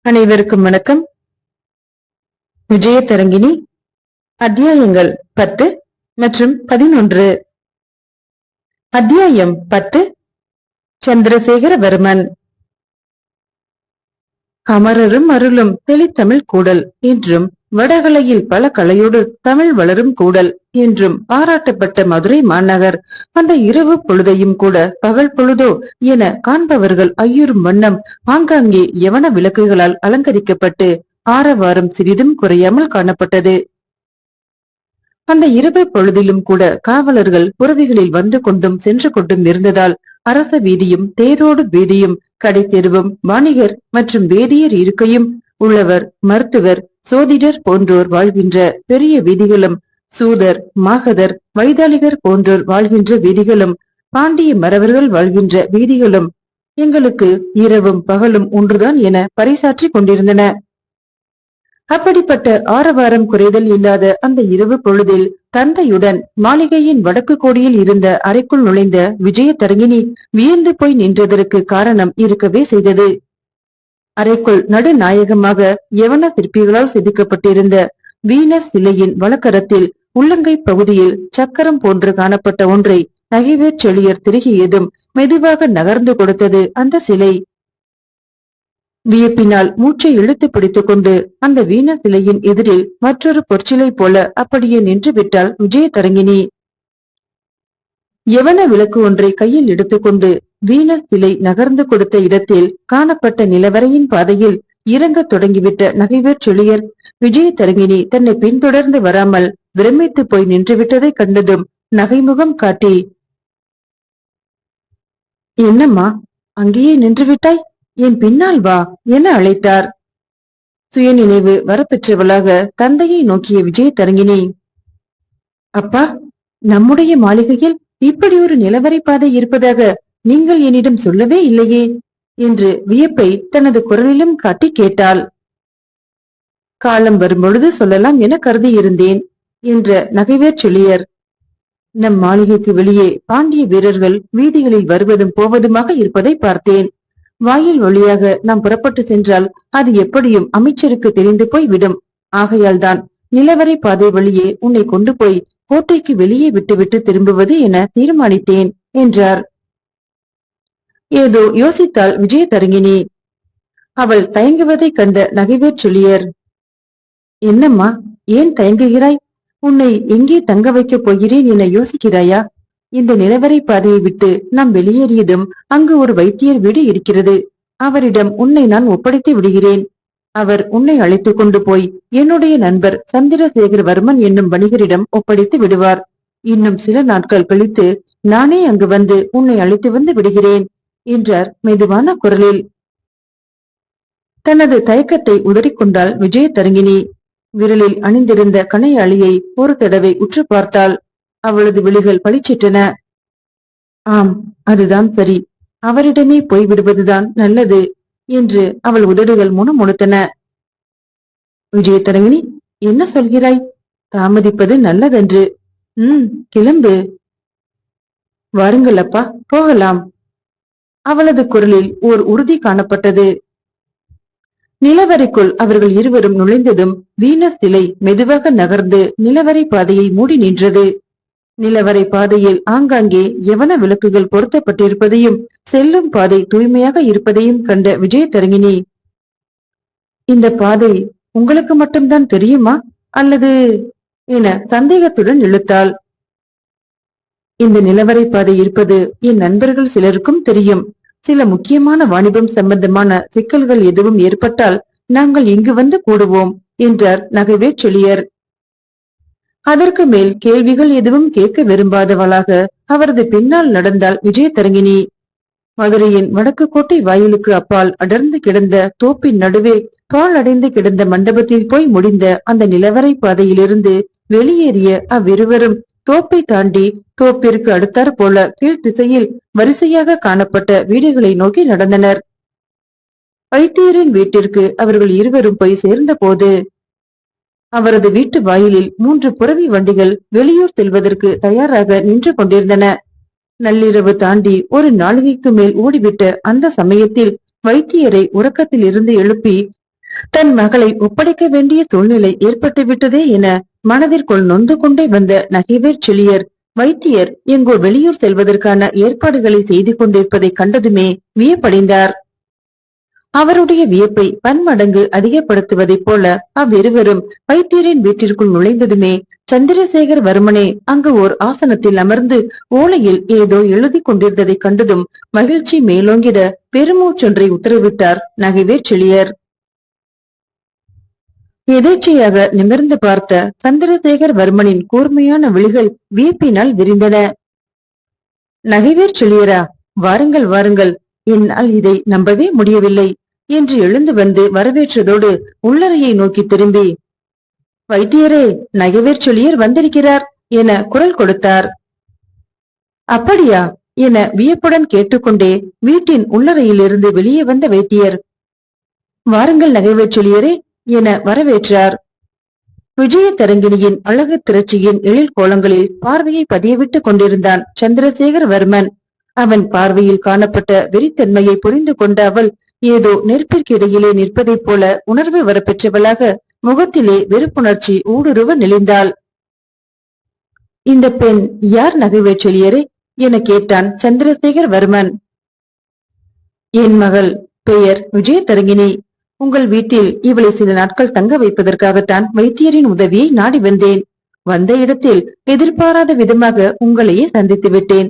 அனைவருக்கும் வணக்கம். விஜயதரங்கிணி அத்தியாயங்கள் 10 மற்றும் 11. அத்தியாயம் 10. சந்திரசேகரவர்மன். அமரரும் அருளும் தெளித்தமிழ் கூடல் என்றும் வடகலையில் பல கலையோடு தமிழ் வளரும் கூடல் என்றும் பாராட்டப்பட்ட மதுரை மாநகர் அந்த இரவு பொழுதையும் கூட பகல் பொழுதோ என காண்பவர்கள் ஐயுறும் வண்ணம் ஆங்காங்கே யவன விளக்குகளால் அலங்கரிக்கப்பட்டு ஆரவாரம் சிறிதும் குறையாமல் காணப்பட்டது. அந்த இரவு பொழுதிலும் கூட காவலர்கள் புறவிகளில் வந்து கொண்டும் சென்று கொண்டும் இருந்ததால் அரச வீதியும் தேரோடு வீதியும் கடை தெருவும் வாணிகர் மற்றும் வேதியர் இருக்கையும் உள்ளவர் மருத்துவர் சோதிடர் போன்றோர் வாழ்கின்ற பெரிய வீதிகளும் சூதர் மாகதர் வைதாளிகர் போன்றோர் வாழ்கின்ற வீதிகளும் பாண்டிய மறவர்கள் வாழ்கின்ற வீதிகளும் எங்களுக்கு இரவும் பகலும் ஒன்றுதான் என பறைசாற்றி கொண்டிருந்தன. அப்படிப்பட்ட ஆரவாரம் குறைதல் இல்லாத அந்த இரவு பொழுதில் தந்தையுடன் மாளிகையின் வடக்கு கோடியில் இருந்த அறைக்குள் நுழைந்த விஜயதரங்கிணி வியந்து போய் நின்றதற்கு காரணம் இருக்கவே செய்தது. அறைக்குள் நடுநாயகமாக யவன சிற்பிகளால் செதுக்கப்பட்டிருந்த வீனஸ் சிலையின் வலக்கரத்தில் உள்ளங்கை பகுதியில் சக்கரம் போன்று காணப்பட்ட ஒன்றை நகைவேற் செழியர் திருகியதும் மெதுவாக நகர்ந்து கொடுத்தது அந்த சிலை. வியப்பினால் மூச்சை இழுத்து பிடித்துக் கொண்டு அந்த வீண சிலையின் எதிரில் மற்றொரு பொற்சிலை போல அப்படியே நின்று விட்டாள் விஜயதரங்கிணி. யவன விளக்கு ஒன்றை கையில் எடுத்துக்கொண்டு வீண சிலை நகர்ந்து கொடுத்த இடத்தில் காணப்பட்ட நிலவரையின் பாதையில் இறங்க தொடங்கிவிட்ட நகைவேற் செழியர் விஜயதரங்கிணி தன்னை பின்தொடர்ந்து வராமல் பிரமித்து போய் நின்றுவிட்டதை கண்டதும் நகைமுகம் காட்டி, என்னம்மா அங்கேயே நின்று விட்டாய், என் பின்னால் வா என அழைத்தார். சுயநினைவு வரப்பெற்றவளாக தந்தையை நோக்கிய விஜயதரங்கிணி, அப்பா, நம்முடைய மாளிகையில் இப்படி ஒரு நிலவரை பாதை இருப்பதாக நீங்கள் என்னிடம் சொல்லவே இல்லையே என்று வியப்பை தனது குரலிலும் காட்டி கேட்டாள். காலம் வரும்பொழுது சொல்லலாம் என கருதியிருந்தேன் என்ற நகைவேற் செழியர், நம் மாளிகைக்கு வெளியே பாண்டிய வீரர்கள் வீதிகளில் வருவதும் போவதுமாக இருப்பதை பார்த்தேன். வாயில் வழியாக நாம் புறப்பட்டு சென்றால் அது எப்படியும் அமைச்சருக்கு தெரிந்து போய் விடும். ஆகையால் தான் நிலவரை பாதை வழியே உன்னை கொண்டு போய் கோட்டைக்கு வெளியே விட்டுவிட்டு திரும்புவது என தீர்மானித்தேன் என்றார். ஏதோ யோசித்தாள் விஜயதரங்கிணி. அவள் தயங்குவதை கண்ட நகைவேற் செழியர், என்னம்மா ஏன் தயங்குகிறாய்? உன்னை எங்கே தங்க வைக்கப் போகிறேன் என யோசிக்கிறாயா? இந்த நிலவரை பாதையை விட்டு நாம் வெளியேறியதும் அங்கு ஒரு வைத்தியர் வீடு இருக்கிறது. அவரிடம் உன்னை நான் ஒப்படைத்து விடுகிறேன். அவர் உன்னை அழைத்து கொண்டு போய் என்னுடைய நண்பர் சந்திரசேகரவர்மன் என்னும் வணிகரிடம் ஒப்படைத்து விடுவார். இன்னும் சில நாட்கள் கழித்து நானே அங்கு வந்து உன்னை அழைத்து வந்து விடுகிறேன் என்றார் மெதுவான குரலில். தனது தயக்கத்தை உதறிக்கொண்டாள் விஜயதரங்கிணி. விரலில் அணிந்திருந்த கணையாளியை ஒரு தடவை உற்று பார்த்தாள். அவளது விழிகள் பளிச்சிட்டன. ஆம், அதுதான் சரி, அவரிடமே போய்விடுவதுதான் நல்லது என்று அவள் உதடுகள் முணுமுணுத்தன. விஜயதரங்கிணி, என்ன சொல்கிறாய்? தாமதிப்பது நல்லதன்று. கிளம்பு. வாருங்கள் அப்பா, போகலாம். அவளது குரலில் ஓர் உறுதி காணப்பட்டது. நிலவரைக்குள் அவர்கள் இருவரும் நுழைந்ததும் வீனஸ் சிலை மெதுவாக நகர்ந்து நிலவரை பாதையை மூடி நின்றது. நிலவரை பாதையில் ஆங்காங்கே யவன விளக்குகள் பொருத்தப்பட்டிருப்பதையும் செல்லும் பாதை தூய்மையாக இருப்பதையும் கண்ட விஜயதரங்கிணி, இந்த பாதை உங்களுக்கு மட்டும்தான் தெரியுமா அல்லது என சந்தேகத்துடன் இழுத்தாள். இந்த நிலவரை பாதை இருப்பது என் நண்பர்கள் சிலருக்கும் தெரியும். சில முக்கியமான வாணிபம் சம்பந்தமான சிக்கல்கள் எதுவும் ஏற்பட்டால் நாங்கள் இங்கு வந்து கூடுவோம் என்றார் நகைவேற் செழியர். அதற்கு மேல் கேள்விகள் எதுவும் கேட்க விரும்பாதவளாக அவரது பின்னால் நடந்தாள் விஜயதரங்கிணி. மதுரையின் வடக்கு கோட்டை வாயிலுக்கு அப்பால் அடர்ந்து கிடந்த தோப்பின் நடுவே பால் அடைந்து கிடந்த மண்டபத்தில் போய் முடிந்த அந்த நிலவரை பாதையிலிருந்து வெளியேறிய அவ்விருவரும் தோப்பை தாண்டி தோப்பிற்கு அடுத்தாற் போல கீழ் திசையில் வரிசையாக காணப்பட்ட வீடுகளை நோக்கி நடந்தனர். வைத்தியரின் வீட்டிற்கு அவர்கள் இருவரும் போய் சேர்ந்த போது அவரது வீட்டு வாயிலில் 3 புறவி வண்டிகள் வெளியூர் செல்வதற்கு தயாராக நின்று கொண்டிருந்தன. நள்ளிரவு தாண்டி ஒரு நாளிகைக்கு மேல் ஓடிவிட்ட அந்த சமயத்தில் வைத்தியரை உறக்கத்தில் இருந்து எழுப்பி தன் மகளை ஒப்படைக்க வேண்டிய சூழ்நிலை ஏற்பட்டு விட்டதே என மனதிற்குள் நொந்து கொண்டே வந்த நகைவேற் செழியர் வைத்தியர் எங்கோ வெளியூர் செல்வதற்கான ஏற்பாடுகளை செய்து கொண்டிருப்பதை கண்டதுமே வியப்படைந்தார். அவருடைய வியப்பை பன்மடங்கு அதிகப்படுத்துவதைப் போல அவ்விருவரும் வைத்தியரின் வீட்டிற்குள் நுழைந்ததுமே சந்திரசேகர் வர்மனே அங்கு ஓர் ஆசனத்தில் அமர்ந்து ஓலையில் ஏதோ எழுதி கொண்டிருந்ததை கண்டதும் மகிழ்ச்சி மேலோங்கிட பெருமூச்சொன்றை உத்தரவிட்டார் நகைவேற் செழியர். எதேச்சையாக நிமிர்ந்து பார்த்த சந்திரசேகர் வர்மனின் கூர்மையான விழிகள் வியப்பினால் விரிந்தன. நகைவேற் செழியரா, வாருங்கள் வாருங்கள், என்னால் இதை நம்பவே முடியவில்லை என்று எழுந்து வந்து வரவேற்றதோடு உள்ளறையை நோக்கி திரும்பி, வைத்தியரே, நகைவேற் செழியர் வந்திருக்கிறார் என குரல் கொடுத்தார். அப்படியா என வியப்புடன் கேட்டுக்கொண்டே வீட்டின் உள்ளறையிலிருந்து வெளியே வந்த வைத்தியர், வாருங்கள் நகைவேற் செழியரே என வரவேற்றார். விஜயதரங்கிணியின் அழகு திரட்சியின் எழில் கோலங்களில் பார்வையை பதியவிட்டுக் கொண்டிருந்தான் சந்திரசேகர் வர்மன். அவன் பார்வையில் காணப்பட்ட வெறித்தன்மையை புரிந்து கொண்ட அவள் ஏதோ நெருப்பிற்கு இடையிலே நிற்பதைப் போல உணர்வு வரப்பெற்றவளாக முகத்திலே வெறுப்புணர்ச்சி ஊடுருவ நெளிந்தாள். இந்த பெண் யார் நகைவேற் செழியரே என கேட்டான் சந்திரசேகர் வர்மன். என் மகள், பெயர் விஜயதரங்கிணி. உங்கள் வீட்டில் இவளை சில நாட்கள் தங்க வைப்பதற்காகத்தான் வைத்தியரின் உதவியை நாடி வந்தேன். வந்த இடத்தில் எதிர்பாராத விதமாக உங்களையே சந்தித்து விட்டேன்.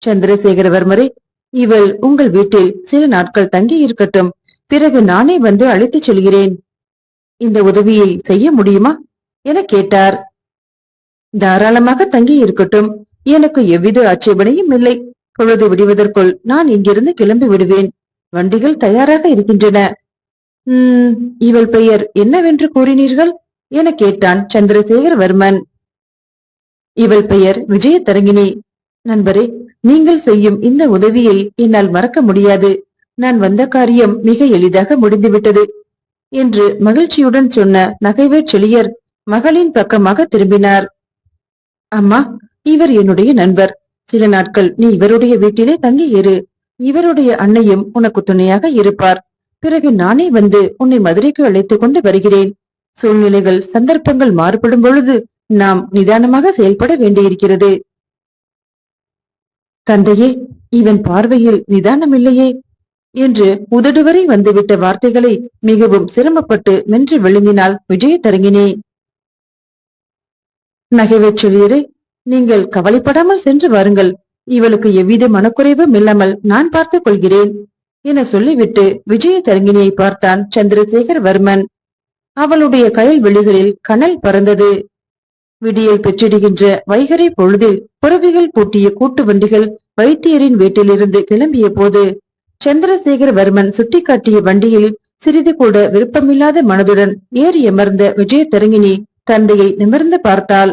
சந்திரசேகரவர்மரே, இவள் உங்கள் வீட்டில் சில நாட்கள் தங்கி இருக்கட்டும், பிறகு நானே வந்து அழைத்துச் செல்கிறேன். இந்த உதவியை செய்ய முடியுமா என கேட்டார். தாராளமாக தங்கி இருக்கட்டும், எனக்கு எவ்வித ஆட்சேபனையும் இல்லை. பொழுது விடுவதற்குள் நான் இங்கிருந்து கிளம்பி விடுவேன். வண்டிகள் தயாராக இருக்கின்றன. இவள் பெயர் என்னவென்று கூறினீர்கள் என கேட்டான் சந்திரசேகரவர்மன். இவள் பெயர் விஜயதரங்கிணி. நண்பரே, நீங்கள் செய்யும் இந்த உதவியை என்னால் மறக்க முடியாது. நான் வந்த காரியம் மிக எளிதாக முடிந்துவிட்டது என்று மகிழ்ச்சியுடன் சொன்ன நகைவேற் செழியர் மகளின் பக்கமாக திரும்பினார். அம்மா, இவர் என்னுடைய நண்பர். சில நாட்கள் நீ இவருடைய வீட்டிலே தங்கி இரு. இவருடைய அன்னையும் உனக்கு துணையாக இருப்பார். பிறகு நானே வந்து உன்னை மதுரைக்கு அழைத்துக் கொண்டு வருகிறேன். சூழ்நிலைகள் சந்தர்ப்பங்கள் மாறுபடும் பொழுது நாம் நிதானமாக செயல்பட வேண்டியிருக்கிறது. தந்தையே, இவன் பார்வையில் நிதானமில்லையே என்று உதடுவரை வந்துவிட்ட வார்த்தைகளை மிகவும் சிரமப்பட்டு மென்று விழுங்கினாள் விஜயதரங்கிணி. நகைவேற் செழியரே, நீங்கள் கவலைப்படாமல் சென்று வாருங்கள். இவளுக்கு எவ்வித மனக்குறைவும் இல்லாமல் நான் பார்த்துக் கொள்கிறேன் என சொல்லிவிட்டு விஜயதரங்கிணியை பார்த்தான் சந்திரசேகர் வர்மன். அவளுடைய கயல் வெளிகளில் கனல் பறந்தது. விடியல் பெற்றிடுகின்ற வைகரை பொழுதில் புறவிகள் பூட்டிய கூட்டு வண்டிகள் வைத்தியரின் வீட்டிலிருந்து கிளம்பிய போது சந்திரசேகரவர்மன் சுட்டிக்காட்டிய வண்டியில் சிறிது கூட விருப்பமில்லாத மனதுடன் ஏறி அமர்ந்த விஜயதரங்கிணி தந்தையை நிமிர்ந்து பார்த்தாள்.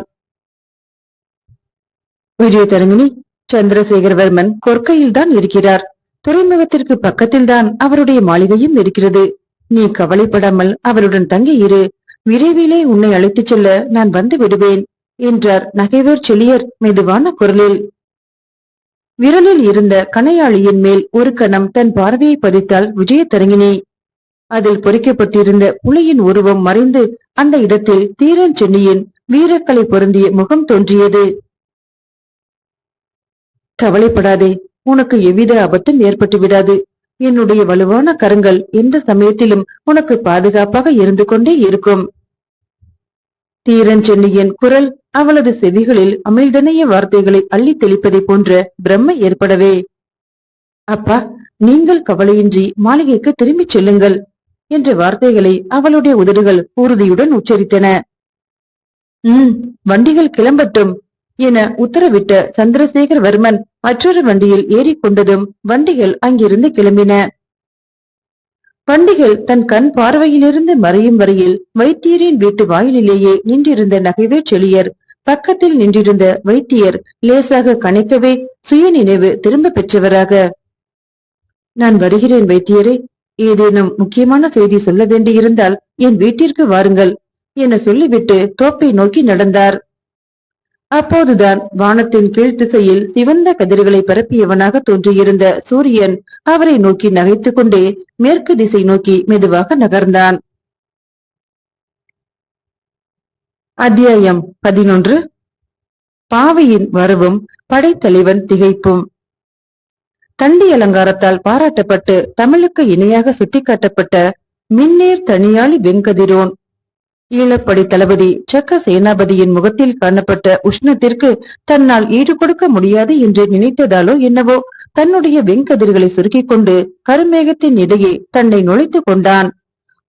விஜயதரங்கிணி, சந்திரசேகரவர்மன் கொற்கையில் தான் இருக்கிறார். துறைமுகத்திற்கு பக்கத்தில் தான் அவருடைய மாளிகையும் இருக்கிறது. நீ கவலைப்படாமல் அவருடன் தங்கி இரு. விரைவிலே உன்னை அழைத்துச் செல்ல நான் வந்து விடுவேன் என்றார் நகைவேற் செழியர் மெதுவான குரலில். விரலில் இருந்த கணையாளியின் மேல் ஒரு கணம் தன் பார்வையை பதித்தாள் விஜயதரங்கிணி. அதில் பொறிக்கப்பட்டிருந்த புலியின் உருவம் மறைந்து அந்த இடத்தில் தீரன் சென்னியின் வீரக்கலை பொருந்திய முகம் தோன்றியது. கவலைப்படாதே, உனக்கு எவ்வித ஆபத்தும் ஏற்பட்டு விடாது. என்னுடைய வலுவான கரங்கள் எந்த சமயத்திலும் உனக்கு பாதுகாப்பாக இருந்து கொண்டே இருக்கும். தீரன் சென்னியின் குரல் அவளது செவிகளில் அமிழ்தனைய வார்த்தைகளை அள்ளி தெளிப்பதை போன்ற பிரம்மை ஏற்படவே, அப்பா, நீங்கள் கவலையின்றி மாளிகைக்கு திரும்பிச் செல்லுங்கள் என்ற வார்த்தைகளை அவளுடைய உதடுகள் உறுதியுடன் உச்சரித்தன. வண்டிகள் கிளம்பட்டும் என உத்தரவிட்ட சந்திரசேகரவர்மன் மற்றொரு வண்டியில் ஏறிக்கொண்டதும் வண்டிகள் அங்கிருந்து கிளம்பின. வண்டிகள் தன் கண் பார்வையிலிருந்து மறையும் வரையில் வைத்தியரின் வீட்டு வாயிலிலேயே நின்றிருந்த நகைவேற் செழியர் பக்கத்தில் நின்றிருந்த வைத்தியர் லேசாக கணைக்கவே சுய நினைவு திரும்ப பெற்றவராக, நான் வருகிறேன் வைத்தியரே, ஏதேனும் முக்கியமான செய்தி சொல்ல வேண்டியிருந்தால் என் வீட்டிற்கு வாருங்கள் என சொல்லிவிட்டு தோப்பை நோக்கி நடந்தார். அப்போதுதான் வானத்தின் கீழ் திசையில் சிவந்த கதிர்களை பரப்பியவனாக தோன்றியிருந்த சூரியன் அவரை நோக்கி நகைத்துக் கொண்டே மேற்கு திசை நோக்கி மெதுவாக நகர்ந்தான். அத்தியாயம் 11. பாவையின் வரவும் படைத்தலைவன் திகைப்பும். தண்டி அலங்காரத்தால் பாராட்டப்பட்டு தமிழுக்கு இணையாக சுட்டிக்காட்டப்பட்ட மின்னேர் தனியாளி வெங்கதிரோன் ஈழப்படை தளபதி சக்க சேனாபதியின் முகத்தில் காணப்பட்ட உஷ்ணத்திற்கு தன்னால் ஈடு கொடுக்க முடியாது என்று நினைத்ததாலோ என்னவோ தன்னுடைய வெண்கதிர்களை சுருக்கிக் கொண்டு கருமேகத்தின் இடையே தன்னை நுழைத்துக் கொண்டான்.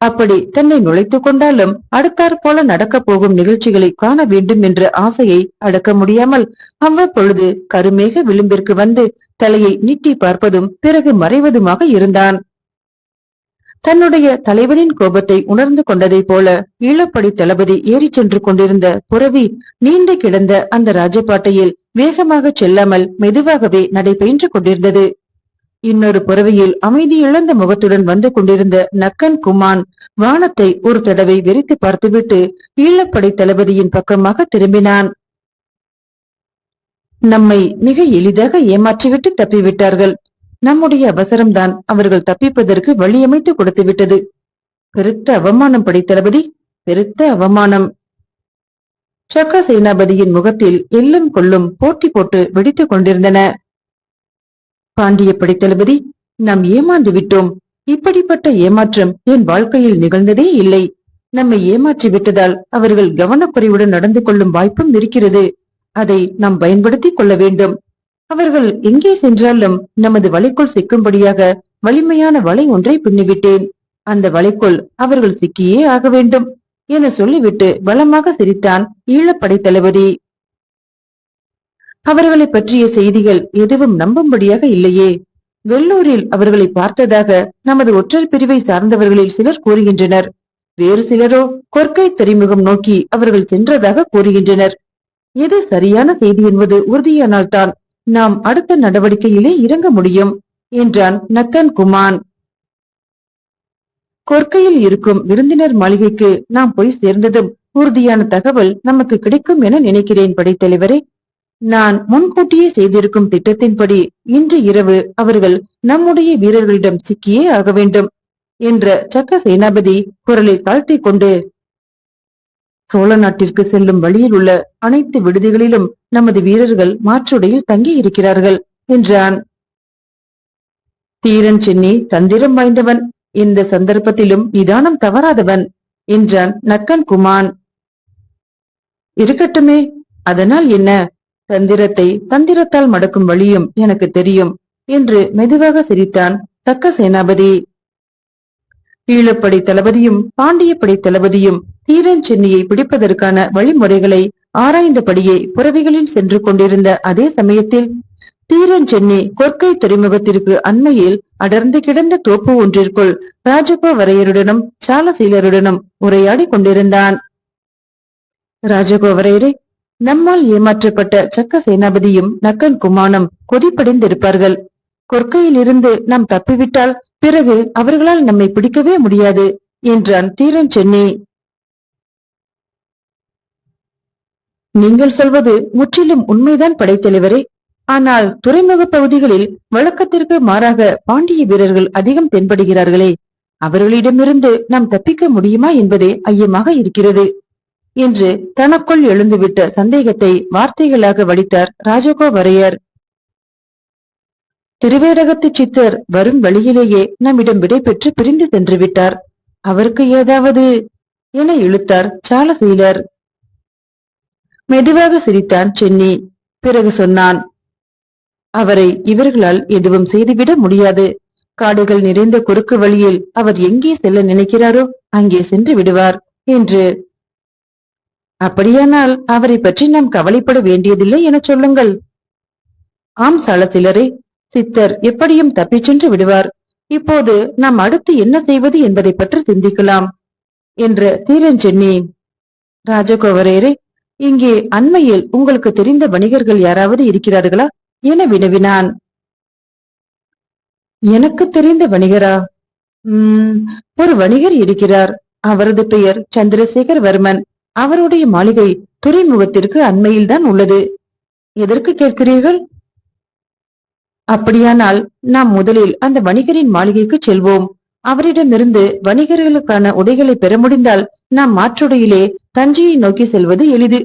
அப்படி தன்னை நுழைத்துக் கொண்டாலும் அடுத்தாற் போல நடக்கப் போகும் நிகழ்ச்சிகளை காண வேண்டும் என்ற ஆசையை அடக்க முடியாமல் அவ்வப்பொழுது கருமேக விளிம்பிற்கு வந்து தலையை நீட்டி பார்ப்பதும் பிறகு மறைவதுமாக இருந்தான். தன்னுடைய தலைவனின் கோபத்தை உணர்ந்து கொண்டதை போல ஈழப்படை தளபதி ஏறி சென்று கொண்டிருந்த புரவி நீண்டு கிடந்த அந்த ராஜபாட்டையில் வேகமாக செல்லாமல் மெதுவாகவே நடைபெற்று கொண்டிருந்தது. இன்னொரு புறவியில் அமைதி இழந்த முகத்துடன் வந்து கொண்டிருந்த நக்கன் குமான் வானத்தை ஒரு தடவை வெறித்து பார்த்துவிட்டு ஈழப்படை தளபதியின் பக்கமாக திரும்பினான். நம்மை மிக எளிதாக ஏமாற்றிவிட்டு தப்பிவிட்டார்கள். நம்முடைய அவசரம்தான் அவர்கள் தப்பிப்பதற்கு வழியமைத்து கொடுத்து விட்டது. பெருத்த அவமானம் படைத்தளபதி, பெருத்த அவமானம். சக்க சேனாபதியின் முகத்தில் எல்லும் கொள்ளும் போட்டி போட்டு வெடித்துக் கொண்டிருந்தன. பாண்டிய படைத்தளபதி, நாம் ஏமாந்து விட்டோம். இப்படிப்பட்ட ஏமாற்றம் என் வாழ்க்கையில் நிகழ்ந்ததே இல்லை. நம்மை ஏமாற்றி விட்டதால் அவர்கள் கவனக்குறைவுடன் நடந்து கொள்ளும் வாய்ப்பும் இருக்கிறது. அதை நாம் பயன்படுத்திக் கொள்ள வேண்டும். அவர்கள் எங்கே சென்றாலும் நமது வலைக்குள் சிக்கும்படியாக வலிமையான வலை ஒன்றை பின்னிவிட்டேன். அந்த வலைக்குள் அவர்கள் சிக்கியே ஆக வேண்டும் என சொல்லிவிட்டு பலமாக சிரித்தான் ஈழப்படை தளபதி. அவர்களை பற்றிய செய்திகள் எதுவும் நம்பும்படியாக இல்லையே. வெள்ளூரில் அவர்களை பார்த்ததாக நமது ஒற்றர் பிரிவை சார்ந்தவர்களில் சிலர் கூறுகின்றனர். வேறு சிலரோ கொற்கை துறைமுகம் நோக்கி அவர்கள் சென்றதாக கூறுகின்றனர். எது சரியான செய்தி என்பது உறுதியானால்தான் நாம் அடுத்த நடவடிக்கையிலே இறங்க முடியும் என்றான் நக்கன் குமான். கொற்கையில் இருக்கும் விருந்தினர் மாளிகைக்கு நாம் போய் சேர்ந்ததும் உறுதியான தகவல் நமக்கு கிடைக்கும் என நினைக்கிறேன் படைத்தலைவரே. நான் முன்கூட்டியே செய்திருக்கும் திட்டத்தின்படி இன்று இரவு அவர்கள் நம்முடைய வீரர்களிடம் சிக்கியே ஆக வேண்டும் என்ற சக்க சேனாபதி குரலை தாழ்த்தி கொண்டு, சோழ நாட்டிற்கு செல்லும் வழியில் உள்ள அனைத்து விடுதிகளிலும் நமது வீரர்கள் மாற்றுடையில் தங்கி இருக்கிறார்கள் என்றான். தீரன் சென்னி தந்திரம் வாய்ந்தவன், எந்த சந்தர்ப்பத்திலும் நிதானம் தவறாதவன் என்றான் நக்கன் குமான். இருக்கட்டுமே, அதனால் என்ன? தந்திரத்தை தந்திரத்தால் மடக்கும் வழியும் எனக்கு தெரியும் என்று மெதுவாக சிரித்தான் சக்க சேனாபதி. ஈழப்படை தளபதியும் பாண்டியப்படை தளபதியும் தீரன் சென்னியை பிடிப்பதற்கான வழிமுறைகளை ஆராய்ந்தபடியே புறவிகளில் சென்று கொண்டிருந்த அதே சமயத்தில் தீரன் சென்னி கொற்கை துறைமுகத்திற்கு அண்மையில் அடர்ந்து கிடந்த தோப்பு ஒன்றிற்குள் ராஜகோவரையருடனும் சாலசீலருடனும் உரையாடி கொண்டிருந்தான். ராஜகோவரையரே, நம்மால் ஏமாற்றப்பட்ட சக்க சேனாபதியும் நக்கன் குமானும் கொதிப்படைந்திருப்பார்கள். கொற்கையில் இருந்து நாம் தப்பிவிட்டால் பிறகு அவர்களால் நம்மை பிடிக்கவே முடியாது என்றான் தீரன் சென்னி. நீங்கள் சொல்வது முற்றிலும் உண்மைதான் படைத்தலைவரே. ஆனால் துறைமுக பகுதிகளில் வழக்கத்திற்கு மாறாக பாண்டிய வீரர்கள் அதிகம் தென்படுகிறார்களே. அவர்களிடமிருந்து நாம் தப்பிக்க முடியுமா என்பதே ஐயமாக இருக்கிறது என்று தனக்குள் எழுந்துவிட்ட சந்தேகத்தை வார்த்தைகளாக வடித்தார் ராஜகோவரையர். திருவேரகத்து சித்தர் வரும் வழியிலேயே நம்மிடம் விடை பெற்று பிரிந்து சென்று விட்டார். அவருக்கு ஏதாவது என இழுத்தார் சாலசீலர். மெதுவாக சிரித்தான் சென்னி. பிறகு சொன்னான், அவரை இவர்களால் எதுவும் செய்துவிட முடியாது. காடுகள் நிறைந்த குறுக்கு வழியில் அவர் எங்கே செல்ல நினைக்கிறாரோ அங்கே சென்று விடுவார் என்று. அப்படியானால் அவரை பற்றி நாம் கவலைப்பட வேண்டியதில்லை என சொல்லுங்கள். ஆம் சாலசிலரே, சித்தர் எப்படியும் தப்பிச் சென்று விடுவார். இப்போது நாம் அடுத்து என்ன செய்வது என்பதை பற்றி சிந்திக்கலாம் என்ற தீரன் சென்னி. ராஜகோவரையரே, இங்கே அண்மையில் உங்களுக்கு தெரிந்த வணிகர்கள் யாராவது இருக்கிறார்களா என வினவினான். எனக்கு தெரிந்த வணிகரா? ஒரு வணிகர் இருக்கிறார். அவரது பெயர் சந்திரசேகர் வர்மன். அவருடைய மாளிகை துறைமுகத்திற்கு அண்மையில் தான் உள்ளது. எதற்கு கேட்கிறீர்கள்? அப்படியானால் நாம் முதலில் அந்த வணிகரின் மாளிகைக்கு செல்வோம். அவரிடமிருந்து வணிகர்களுக்கான உடைகளை பெற முடிந்தால் நாம் மாற்றுடையிலே தஞ்சையை நோக்கி செல்வது எளிது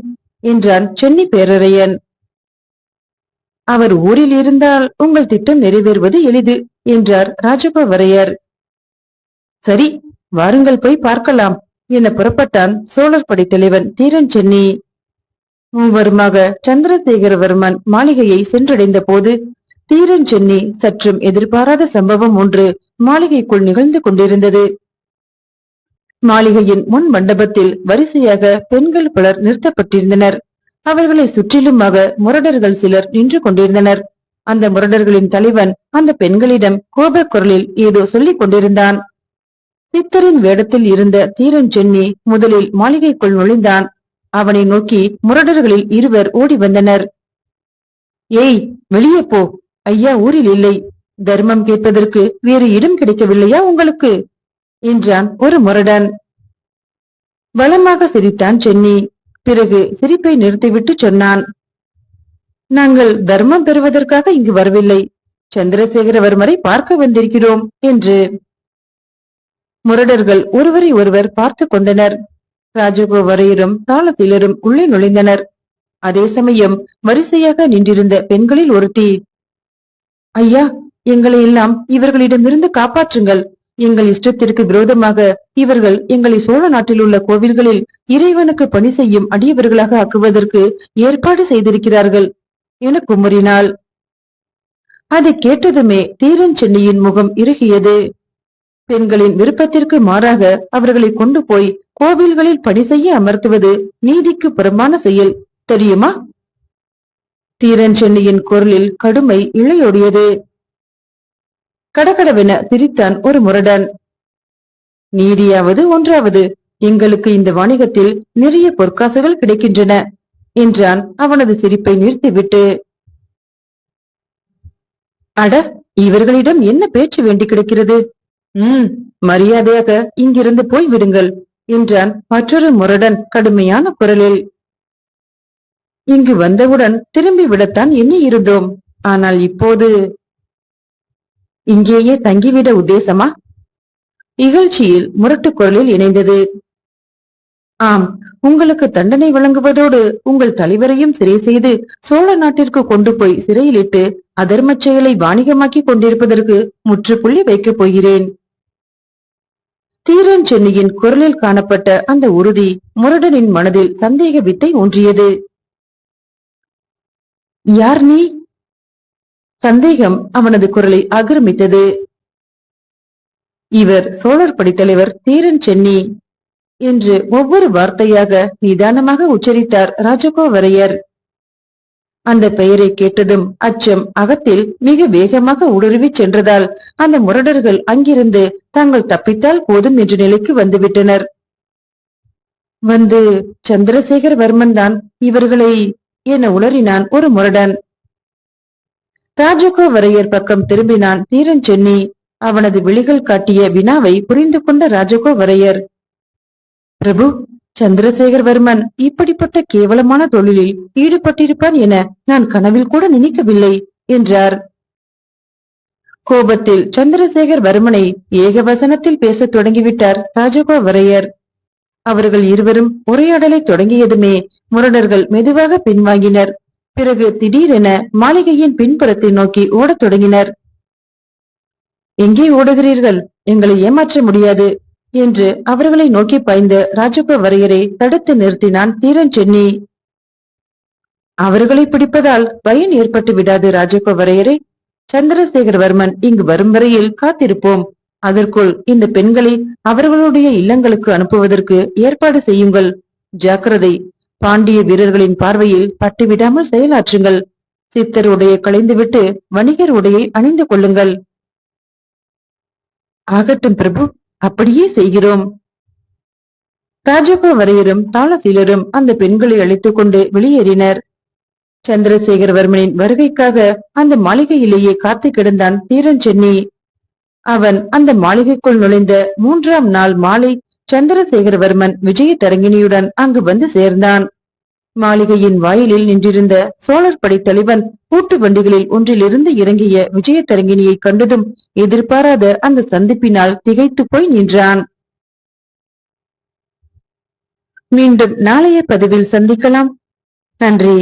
என்றான் சென்னி பேரரையன். அவர் ஊரில் இருந்தால் உங்கள் திட்டம் நிறைவேறுவது எளிது என்றார் ராஜகோவரையர். சரி, வாருங்கள் போய் பார்க்கலாம் என புறப்பட்டான் சோழர் படைத்தலைவன் தீரன் சென்னி. மூவருமாக சந்திரசேகரவர்மன் மாளிகையை சென்றடைந்த போது தீரன் சென்னி சற்றும் எதிர்பாராத சம்பவம் ஒன்று மாளிகைக்குள் நிகழ்ந்து கொண்டிருந்தது. மாளிகையின் முன் மண்டபத்தில் வரிசையாக பெண்கள் பலர் நிறுத்தப்பட்டிருந்தனர். அவர்களை சுற்றிலுமாக முரடர்கள் சிலர் நின்று கொண்டிருந்தனர். அந்த முரடர்களின் தலைவன் அந்த பெண்களிடம் கோப குரலில் ஏதோ சொல்லிக் கொண்டிருந்தான். சித்தரின் வேடத்தில் இருந்த தீரன் சென்னி முதலில் மாளிகைக்குள் நுழைந்தான். அவனை நோக்கி முரடர்களில் இருவர் ஓடி வந்தனர். ஏய், வெளியே போ, ஐயா ஊரில் இல்லை. தர்மம் கேட்பதற்கு வேறு இடம் கிடைக்கவில்லையா உங்களுக்கு என்றான் ஒரு முரடன். பலமாக சிரித்தான் சென்னி. பிறகு சிரிப்பை நிறுத்திவிட்டு சொன்னான், நாங்கள் தர்மம் பெறுவதற்காக இங்கு வரவில்லை, சந்திரசேகரவர்மரை பார்க்க வந்திருக்கிறோம் என்று. முரடர்கள் ஒருவரை ஒருவர் பார்த்து கொண்டனர். ராஜகோவரையரும் தாளசீலரும் உள்ளே நுழைந்தனர். அதே சமயம் வரிசையாக நின்றிருந்த பெண்களில் ஒருத்தி, ஐயா, எங்களை எல்லாம் இவர்களிடமிருந்து காப்பாற்றுங்கள். எங்கள் இஷ்டத்திற்கு விரோதமாக இவர்கள் எங்களை சோழ நாட்டில் உள்ள கோவில்களில் இறைவனுக்கு பணி செய்யும் அடியவர்களாக ஆக்குவதற்கு ஏற்பாடு செய்திருக்கிறார்கள் என குமுறினாள். அதை கேட்டதுமே தீரன் சென்னியின் முகம் இறுகியது. பெண்களின் விருப்பத்திற்கு மாறாக அவர்களை கொண்டு போய் கோவில்களில் பணி செய்ய அமர்த்துவது நீதிக்கு புறம்பான செயல், தெரியுமா? தீரன் சென்னியின் குரலில் கடுமை இழையோடியது. கடகடவென சிரித்தான் ஒரு முரடன். நீதியாவது ஒன்றாவது, எங்களுக்கு இந்த வாணிகத்தில் நிறைய பொற்காசுகள் கிடைக்கின்றன என்றான் அவனது சிரிப்பை நிறுத்திவிட்டு. அட, இவர்களிடம் என்ன பேச்சு வேண்டி கிடக்கிறது? மரியாதையாக இங்கிருந்து போய் விடுங்கள் என்றான் மற்றொரு முரடன் கடுமையான குரலில். இங்கு வந்தவுடன் திரும்பி விடத்தான் எண்ணி இருந்தோம். ஆனால் இப்போது இங்கேயே தங்கிவிட உத்தேசமா? இகழ்ச்சியில் முரட்டு குரலில் இணைந்தது. ஆம், உங்களுக்கு தண்டனை வழங்குவதோடு உங்கள் தலைவரையும் சிறை செய்து சோழ நாட்டிற்கு கொண்டு போய் சிறையிலிட்டு அதர்ம செயலை வாணிகமாக்கி கொண்டிருப்பதற்கு முற்றுப்புள்ளி வைக்கப் போகிறேன். தீரன் சென்னியின் குரலில் காணப்பட்ட அந்த உறுதி முரடனின் மனதில் சந்தேக வித்தை ஊன்றியது. யார் நீ? சந்தேகம் அவனது குரலை ஆக்கிரமித்தது. இவர் சோழர் படைத்தலைவர் தீரன் சென்னி என்று ஒவ்வொரு வார்த்தையாக நிதானமாக உச்சரித்தார் ராஜகோவரையர். அந்த பெயரை கேட்டதும் அச்சம் அகத்தில் மிக வேகமாக ஊடுருவி சென்றதால் அந்த முரடர்கள் அங்கிருந்து தாங்கள் தப்பித்தால் போதும் என்ற நிலைக்கு வந்துவிட்டனர். வந்து சந்திரசேகரவர்மன் தான் இவர்களை என உளறினான் ஒரு முரடன். ராஜகோவரையர் பக்கம் திரும்பினான் தீரன் சென்னி. அவனது விழிகள் காட்டிய வினாவை புரிந்து கொண்ட ராஜகோவரையர், பிரபு, சந்திரசேகரவர்மன் இப்படிப்பட்ட கேவலமான தொழிலில் ஈடுபட்டிருப்பான் என நான் கனவில் கூட நினைக்கவில்லை என்றார். கோபத்தில் சந்திரசேகரவர்மனை ஏகவசனத்தில் பேசத் தொடங்கிவிட்டார் ராஜகோவரையர். அவர்கள் இருவரும் உரையாடலை தொடங்கியதுமே முரடர்கள் மெதுவாக பின்வாங்கினர். பிறகு திடீரென மாளிகையின் பின்புறத்தை நோக்கி ஓடத் தொடங்கினர். எங்கே ஓடுகிறீர்கள்? எங்களை ஏமாற்ற முடியாது என்று அவர்களை நோக்கி பாய்ந்த ராஜகோவரையரை தடுத்து நிறுத்தினான் தீரன் சென்னி. அவர்களை பிடிப்பதால் பயன் ஏற்பட்டு விடாது ராஜகோவரையரே. சந்திரசேகரவர்மன் இங்கு வரும் வரையில் காத்திருப்போம். அதற்குள் இந்த பெண்களை அவர்களுடைய இல்லங்களுக்கு அனுப்புவதற்கு ஏற்பாடு செய்யுங்கள். ஜாக்கிரதை, பாண்டிய வீரர்களின் பார்வையில் பட்டுவிடாமல் செயலாற்றுங்கள். சித்தர் உடையை களைந்துவிட்டு வணிகர் உடையை அணிந்து கொள்ளுங்கள். ஆகட்டும் பிரபு, அப்படியே செய்கிறோம். ராஜகோவரையரும் தாளசீலரும் அந்த பெண்களை அழைத்துக் கொண்டு வெளியேறினர். சந்திரசேகரவர்மனின் வருகைக்காக அந்த மாளிகையிலேயே காத்து கிடந்தான் தீரன் சென்னி. அவன் அந்த மாளிகைக்குள் நுழைந்த 3ஆம் நாள் மாலை சந்திரசேகரவர்மன் விஜய தரங்கிணியுடன் அங்கு வந்து சேர்ந்தான். மாளிகையின் வாயிலில் நின்றிருந்த சோழர் படை தலைவன் பூட்டு வண்டிகளில் ஒன்றிலிருந்து இறங்கிய விஜயதரங்கினியை கண்டதும் எதிர்பாராத அந்த சந்திப்பினால் திகைத்து போய் நின்றான். மீண்டும் நாளைய பதிவில் சந்திக்கலாம். நன்றி.